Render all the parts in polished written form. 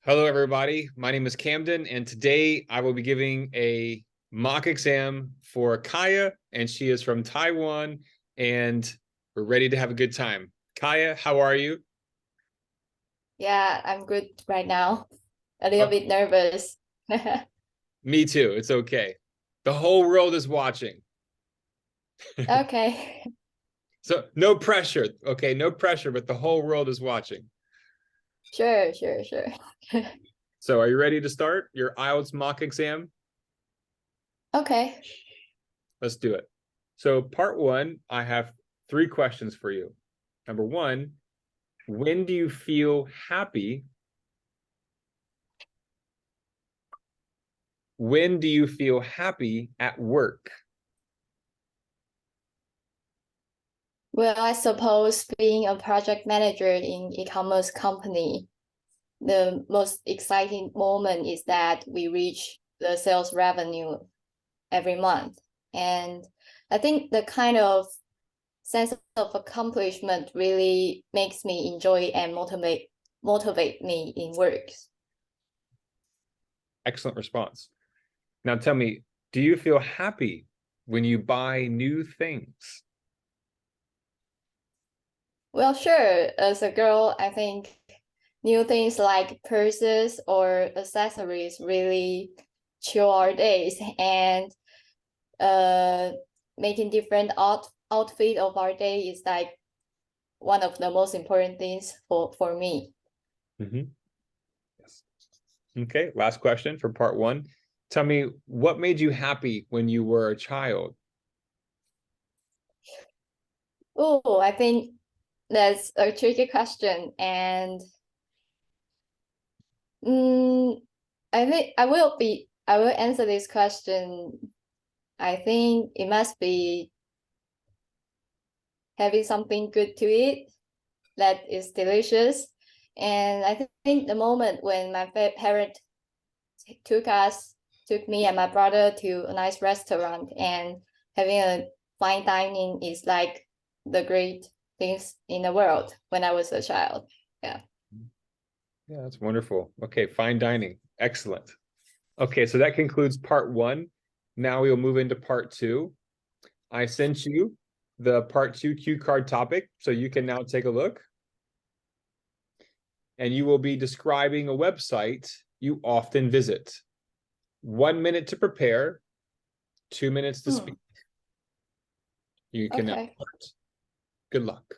Hello, everybody. My name is Camden, and today I will be giving a mock exam for Kaia, and she is from Taiwan, and we're ready to have a good time. Kaia, how are you? Yeah, I'm good right now. A little bit nervous. Me too. It's okay. The whole world is watching. Okay. So no pressure, okay? No pressure, but the whole world is watching. Sure. So are you ready to start your IELTS mock exam? Okay. Let's do it. So part one, I have 3 questions for you. Number one, when do you feel happy? When do you feel happy at work? Well, I suppose being a project manager in e-commerce company, the most exciting moment is that we reach the sales revenue every month. And I think the kind of sense of accomplishment really makes me enjoy and motivate me in work. Excellent response. Now tell me, do you feel happy when you buy new things? Well, sure. As a girl, I think new things like purses or accessories really chill our days, and uh making different outfit of our day is like one of the most important things for me. Yes. Okay, last question for part one. Tell me, what made you happy when you were a child? Oh, I think that's a tricky question, and mm, I will answer this question. I think it must be having something good to eat that is delicious. And I think the moment when my parent took took me and my brother to a nice restaurant, and having a fine dining is like the great things in the world when I was a child. Yeah. Yeah, that's wonderful. Okay, fine dining. Excellent. Okay, so that concludes part one. Now we will move into part two. I sent you the part two cue card topic, so you can now take a look. And you will be describing a website you often visit. 1 minute to prepare, 2 minutes to speak. You can now Okay. start. Good luck.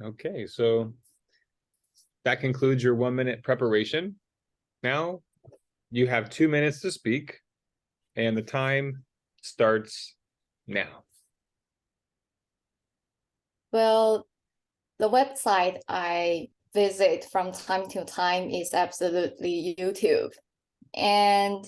Okay, so that concludes your 1 minute preparation. Now you have 2 minutes to speak, and the time starts now. Well, the website I visit from time to time is absolutely YouTube. And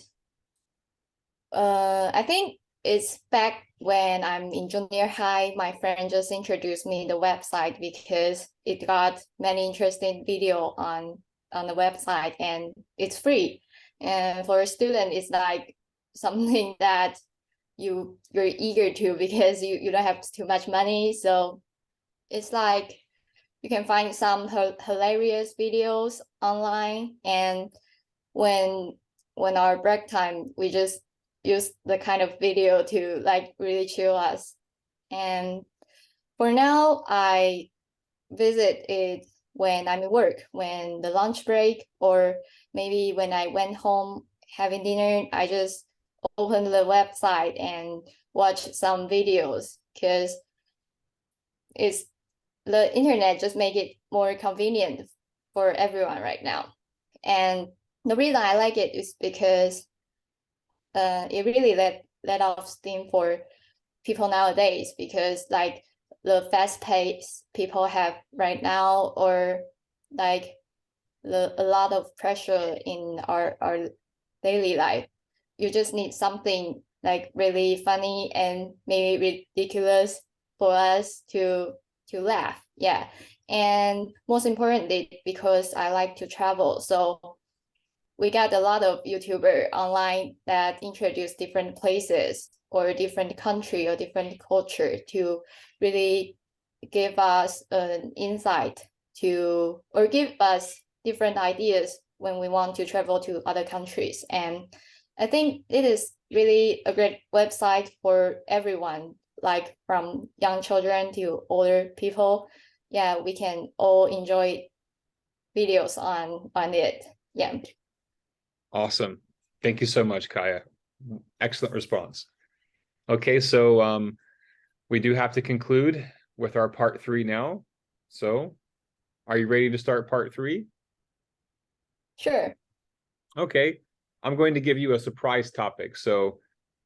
I think it's back when I'm in junior high, my friend just introduced me the website because it got many interesting video on the website, and it's free. And for a student, it's like something that you're eager to, because you don't have too much money. So it's like you can find some hilarious videos online, and when our break time, we just use the kind of video to like really chill us. And for now, I visit it when I'm at work, when the lunch break, or maybe when I went home having dinner, I just open the website and watch some videos, because it's the internet just make it more convenient for everyone right now. And the reason I like it is because it really let off steam for people nowadays, because like the fast pace people have right now, or like a lot of pressure in our daily life, you just need something like really funny and maybe ridiculous for us to laugh. Yeah. And most importantly, because I like to travel, so we got a lot of YouTuber online that introduce different places or different country or different culture to really give us an insight to, or give us different ideas when we want to travel to other countries. And I think it is really a great website for everyone, like from young children to older people. Yeah, we can all enjoy videos on it. Yeah. Awesome. Thank you so much, Kaia. Excellent response. Okay, so we do have to conclude with our part 3 now. So are you ready to start part 3? Sure. Okay, I'm going to give you a surprise topic. So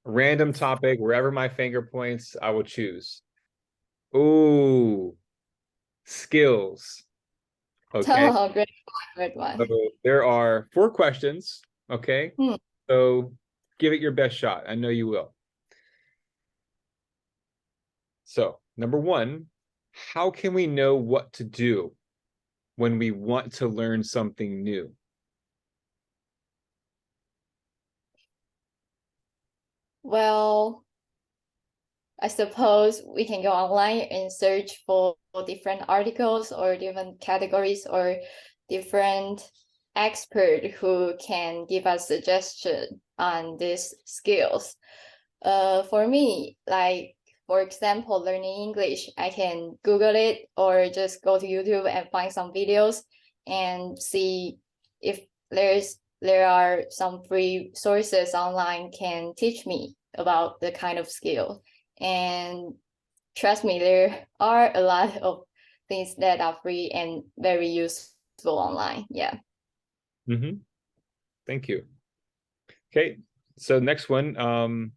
a random topic, wherever my finger points, I will choose. Ooh, skills. Okay, Oh, great one. so there are 4 questions. Okay, so give it your best shot. I know you will. So, number 1, how can we know what to do when we want to learn something new? Well, I suppose we can go online and search for different articles or different categories or different expert who can give us suggestion on these skills. For me, like for example, learning English, I can Google it or just go to YouTube and find some videos and see if there are some free sources online can teach me about the kind of skill. And trust me, there are a lot of things that are free and very useful online. Yeah. Thank you. Okay, so next one.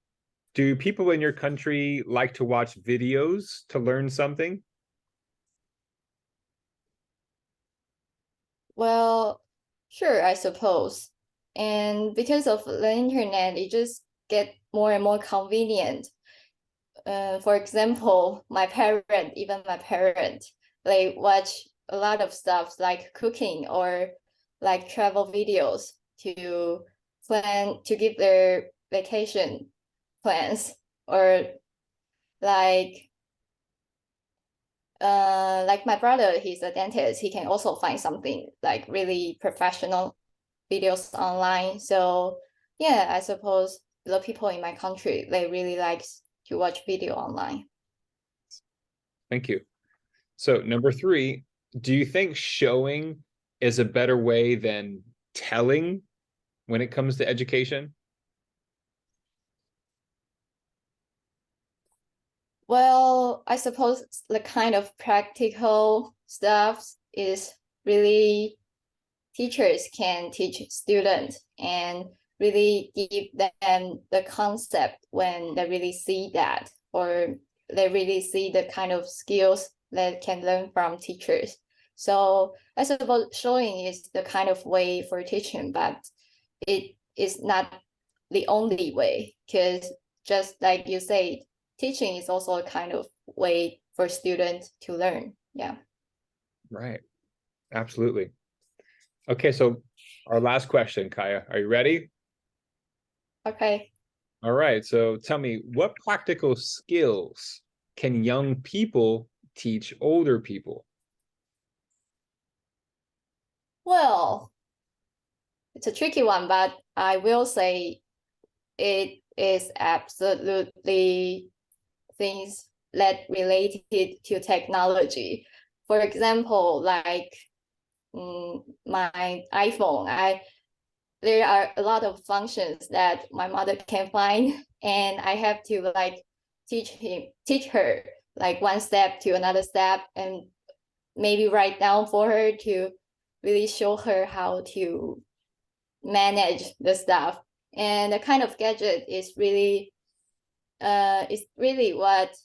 Do people in your country like to watch videos to learn something? Well, sure, I suppose. And because of the internet, it just get more and more convenient. For example, even my parent, they watch a lot of stuff like cooking or like travel videos to give their vacation plans, or like like my brother, he's a dentist. He can also find something like really professional videos online. So yeah, I suppose the people in my country, they really like to watch video online. Thank you. So number 3, do you think showing is a better way than telling when it comes to education? Well, I suppose the kind of practical stuff is really teachers can teach students and really give them the concept when they really see that, or they really see the kind of skills that can learn from teachers. So I suppose showing is the kind of way for teaching, but it is not the only way, because just like you said, teaching is also a kind of way for students to learn. Yeah. Right. Absolutely. Okay, so Our last question, Kaia. Are you ready? Okay. All right. So tell me, what practical skills can young people teach older people? Well, it's a tricky one, but I will say it is absolutely things that related to technology. For example, like my iPhone, there are a lot of functions that my mother can find, and I have to like teach her like one step to another step, and maybe write down for her to really show her how to manage the stuff. And the kind of gadget is really what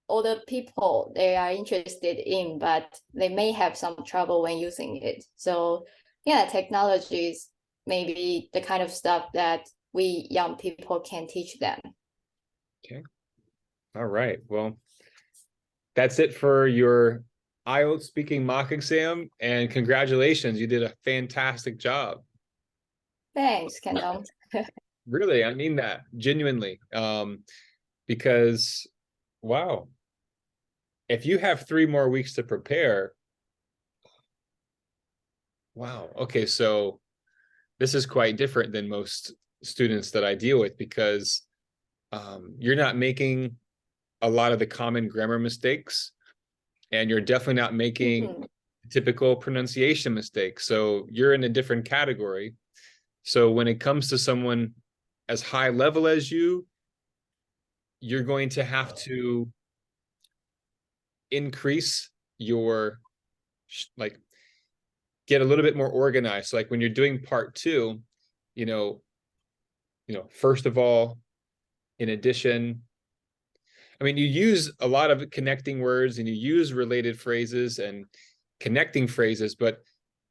older people they are interested in, but they may have some trouble when using it. So yeah, technology is maybe the kind of stuff that we young people can teach them. Okay. All right. Well, that's it for your IELTS speaking mock exam, and congratulations, you did a fantastic job. Thanks, Kendall. Really, I mean that genuinely. Because wow, if you have 3 more weeks to prepare, wow. Okay, so this is quite different than most students that I deal with, because you're not making a lot of the common grammar mistakes, and you're definitely not making typical pronunciation mistakes. So you're in a different category. So when it comes to someone as high level as you, you're going to have to increase your like get a little bit more organized. So like when you're doing part two, you know, first of all, in addition, I mean, you use a lot of connecting words and you use related phrases and connecting phrases, but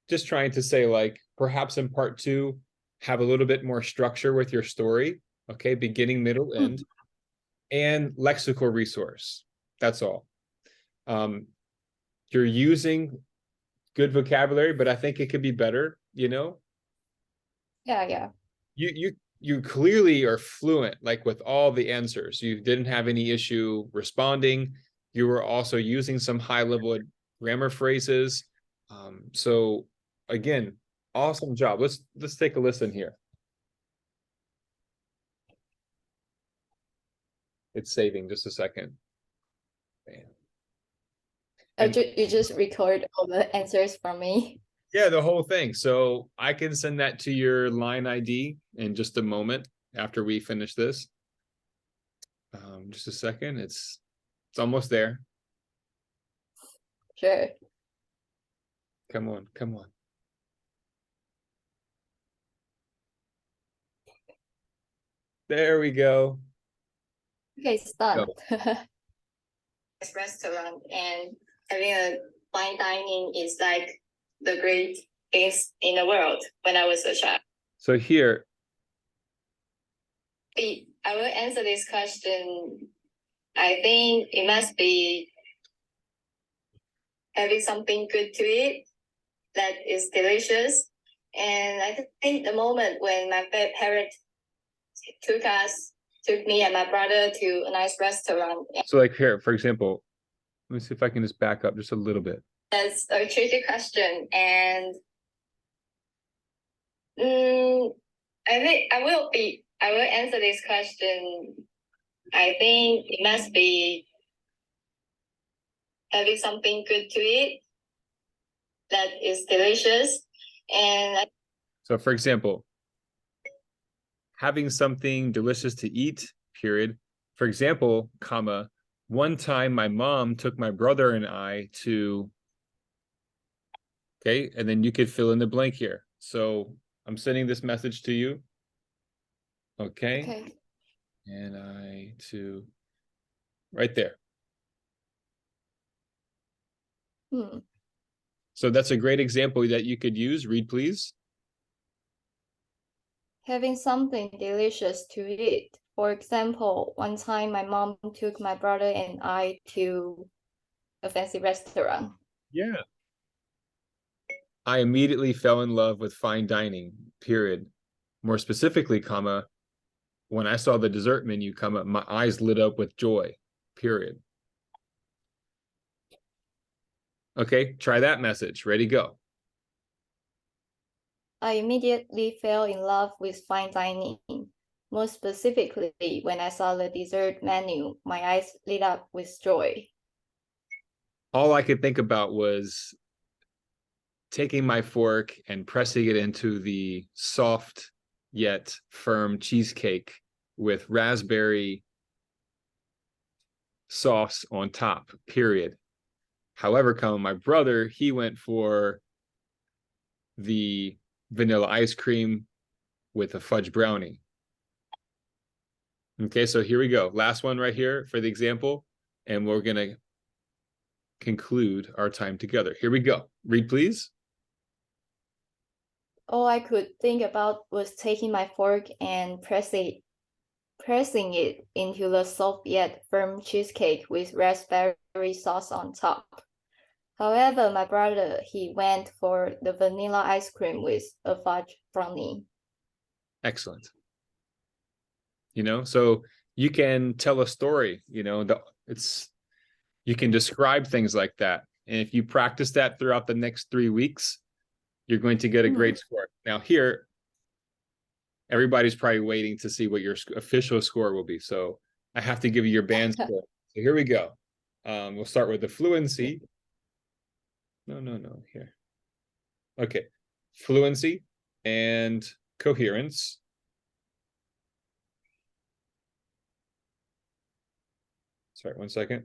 just trying to say, like, perhaps in part two, have a little bit more structure with your story. Okay, beginning, middle, end, and lexical resource. That's all. You're using good vocabulary, but I think it could be better, Yeah. You clearly are fluent, like with all the answers. You didn't have any issue responding. You were also using some high level grammar phrases. So again, awesome job. Let's take a listen here. It's saving just a second. You just record all the answers from me. Yeah, the whole thing. So I can send that to your line ID in just a moment after we finish this. Just a second. It's almost there. Sure. Come on, come on. There we go. Okay, it's done. Go. Restaurant, and having a fine dining is like the great things in the world when I was a child. So here, I will answer this question. I think it must be having something good to eat that is delicious. And I think the moment when my parents took me and my brother to a nice restaurant. so like here, for example, let me see if I can just back up just a little bit. That's a tricky question, and I will answer this question. I think it must be having something good to eat that is delicious. And So for example, having something delicious to eat, period. For example, comma, one time my mom took my brother and I to, okay, and then you could fill in the blank here. So I'm sending this message to you. Okay. And I to right there. So that's a great example that you could use. Read, please. Having something delicious to eat. For example, one time my mom took my brother and I to a fancy restaurant. Yeah. I immediately fell in love with fine dining, period. More specifically, comma, when I saw the dessert menu, comma, my eyes lit up with joy, period. Okay, try that message. Ready, go. I immediately fell in love with fine dining. More specifically, when I saw the dessert menu, my eyes lit up with joy. All I could think about was taking my fork and pressing it into the soft yet firm cheesecake with raspberry sauce on top, period. However, come my brother, he went for the vanilla ice cream with a fudge brownie. Okay, so here we go. Last one right here for the example, and we're going to conclude our time together. Here we go. Read, please. All I could think about was taking my fork and pressing it into the soft yet firm cheesecake with raspberry sauce on top. However, my brother, he went for the vanilla ice cream with a fudge brownie. Excellent. You know, so you can tell a story, you know, you can describe things like that. And if you practice that throughout the next 3 weeks, you're going to get a great score. Now here, everybody's probably waiting to see what your official score will be. So I have to give you your band score. So here we go. We'll start with the fluency. No, here. Okay, fluency and coherence. Sorry, 1 second.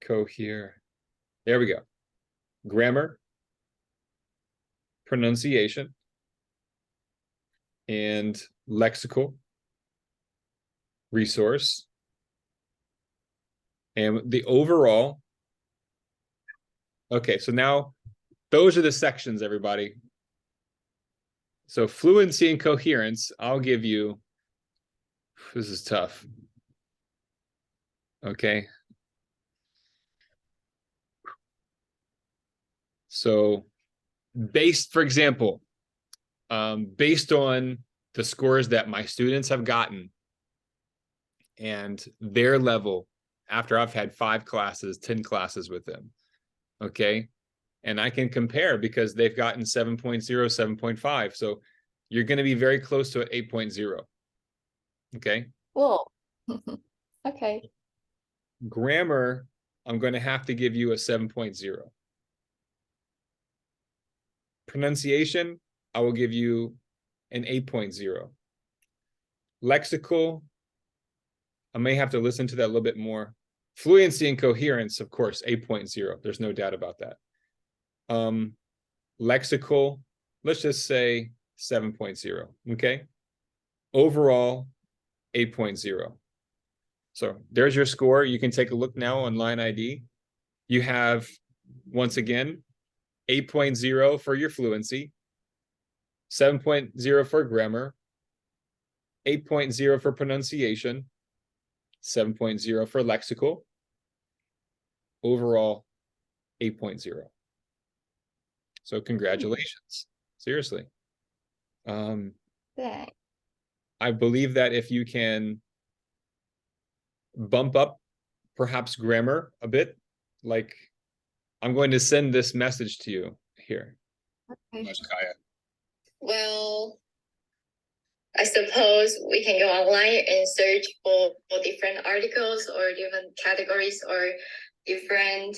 Cohere. There we go. Grammar, pronunciation, and lexical resource. And the overall. Okay, so now those are the sections, everybody. So fluency and coherence, I'll give you, this is tough. Okay. So for example, based on the scores that my students have gotten and their level after I've had 5 classes, 10 classes with them, okay? And I can compare because they've gotten 7.0, 7.5. So you're going to be very close to an 8.0. Okay. Whoa. Okay. Grammar, I'm going to have to give you a 7.0. Pronunciation, I will give you an 8.0. Lexical, I may have to listen to that a little bit more. Fluency and coherence, of course, 8.0. There's no doubt about that. Lexical, let's just say 7.0. Okay. Overall, 8.0. So there's your score. You can take a look now on line ID. You have, once again, 8.0 for your fluency, 7.0 for grammar, 8.0 for pronunciation, 7.0 for lexical, overall 8.0. So congratulations. Seriously. I believe that if you can bump up perhaps grammar a bit, like I'm going to send this message to you here. Okay. Kaia. Well, I suppose we can go online and search for different articles or different categories or different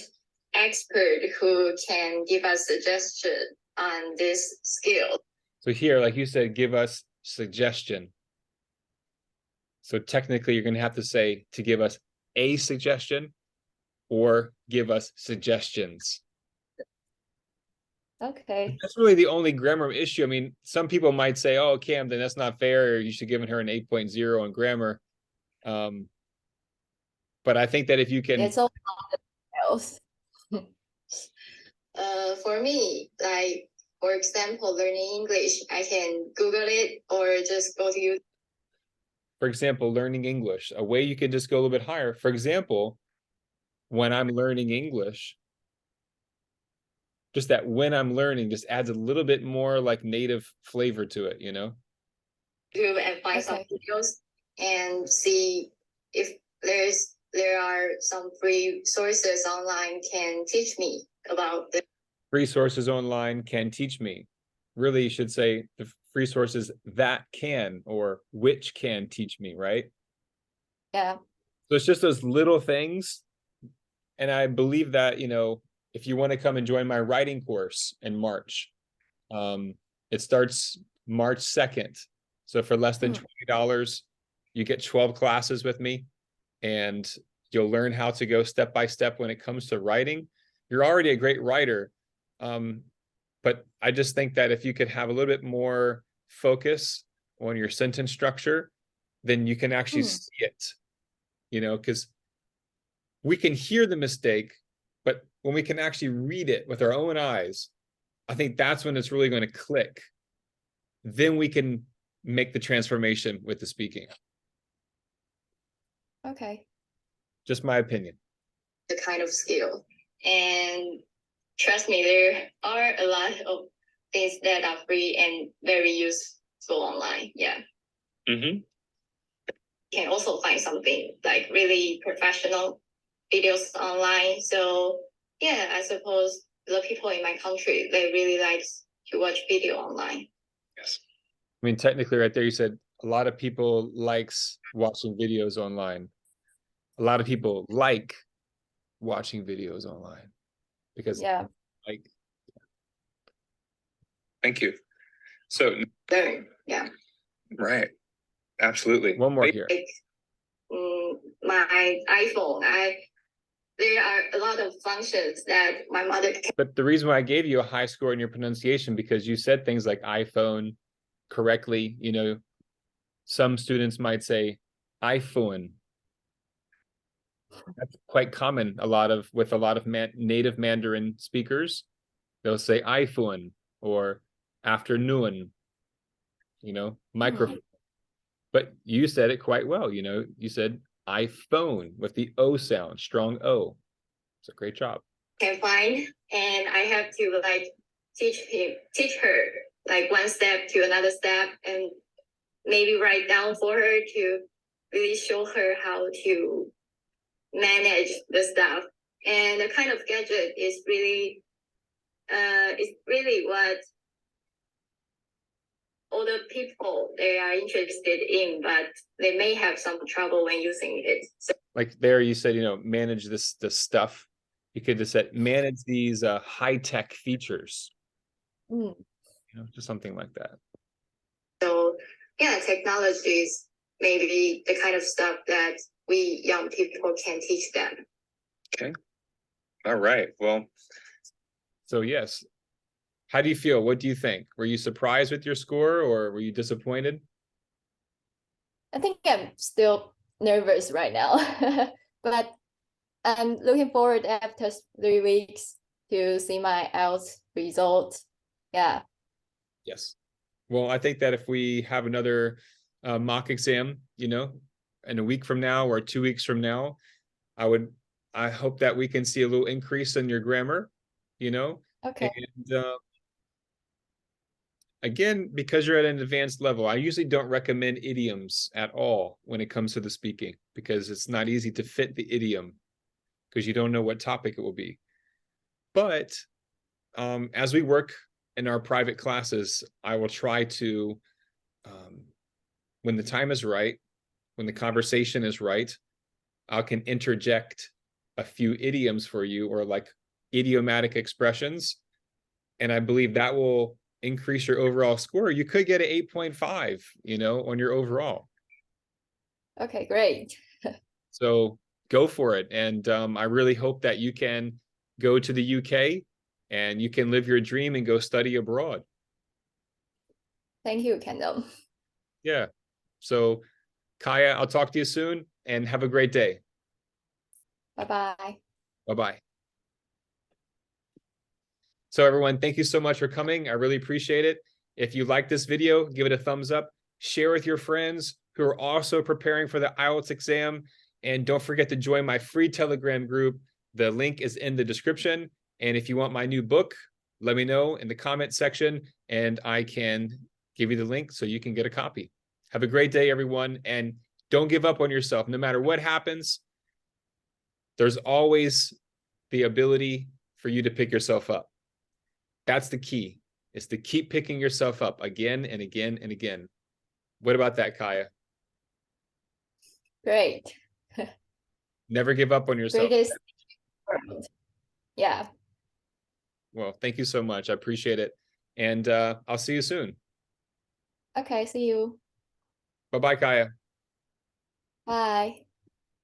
experts who can give us suggestion on this skill. So here, like you said, give us suggestion. So technically, you're going to have to say to give us a suggestion or give us suggestions. Okay. That's really the only grammar issue. I mean, some people might say, oh, Cam, then that's not fair. You should have given her an 8.0 on grammar. But I think that if you can... It's all else. For me, like, for example, learning English, I can Google it or just go to YouTube. For example, learning English, a way you can just go a little bit higher. For example, when I'm learning English, just that when I'm learning just adds a little bit more like native flavor to it, you know? And find some videos and see if there are some free sources online can teach me about the Free sources online can teach me. Really, you should say the free sources that can or which can teach me, right? Yeah. So it's just those little things. And I believe that, you know, if you want to come and join my writing course in March, it starts March 2nd. So for less than $20, you get 12 classes with me, and you'll learn how to go step by step when it comes to writing. You're already a great writer. But I just think that if you could have a little bit more focus on your sentence structure, then you can actually see it, you know, because we can hear the mistake, but when we can actually read it with our own eyes, I think that's when it's really going to click. Then we can make the transformation with the speaking. Okay. Just my opinion. The kind of skill. And trust me, there are a lot of things that are free and very useful online. Yeah. Mm-hmm. You can also find something like really professional videos online. So yeah, I suppose the people in my country, they really like to watch video online. Yes. I mean, technically right there, you said a lot of people likes watching videos online. A lot of people like watching videos online because like, thank you. So yeah. Right. Absolutely. One more here. Like, my iPhone, there are a lot of functions that my mother can. But the reason why I gave you a high score in your pronunciation, because you said things like iPhone correctly. You know, some students might say iPhone. That's quite common. With a lot of native Mandarin speakers, they'll say iPhone or afternoon. You know, microphone. But you said it quite well. You know, you said iPhone with the O sound, strong O. It's a great job. Can find, and I have to like teach her like one step to another step, and maybe write down for her to really show her how to manage the stuff. And the kind of gadget is really what older people they are interested in, but they may have some trouble when using it. So, like there you said, you know, manage the stuff. You could just say manage these high-tech features. You know, just something like that. So yeah, technology is maybe the kind of stuff that we young people can teach them. Okay. All right. Well, so yes. How do you feel? What do you think? Were you surprised with your score or were you disappointed? I think I'm still nervous right now, but I'm looking forward after 3 weeks to see my IELTS results. Yeah. Yes. Well, I think that if we have another mock exam, you know, in a week from now or 2 weeks from now, I hope that we can see a little increase in your grammar, you know. Okay. And again, because you're at an advanced level, I usually don't recommend idioms at all when it comes to the speaking, because it's not easy to fit the idiom because you don't know what topic it will be. But as we work in our private classes, I will try to, when the time is right, when the conversation is right, I can interject a few idioms for you, or like idiomatic expressions. And I believe that will increase your overall score. You could get an 8.5, you know, on your overall. Okay, great. So go for it. And I really hope that you can go to the UK and you can live your dream and go study abroad. Thank you, Kendall. Yeah. So Kaia, I'll talk to you soon and have a great day. Bye-bye. Bye-bye. So everyone, thank you so much for coming. I really appreciate it. If you like this video, give it a thumbs up, share with your friends who are also preparing for the IELTS exam. And don't forget to join my free Telegram group. The link is in the description. And if you want my new book, let me know in the comment section and I can give you the link so you can get a copy. Have a great day, everyone. And don't give up on yourself. No matter what happens, there's always the ability for you to pick yourself up. That's the key, is to keep picking yourself up again and again and again. What about that, Kaia? Great. Never give up on yourself. Greatest world. Yeah. Well, thank you so much. I appreciate it. And I'll see you soon. Okay, see you. Bye-bye, Kaia. Bye.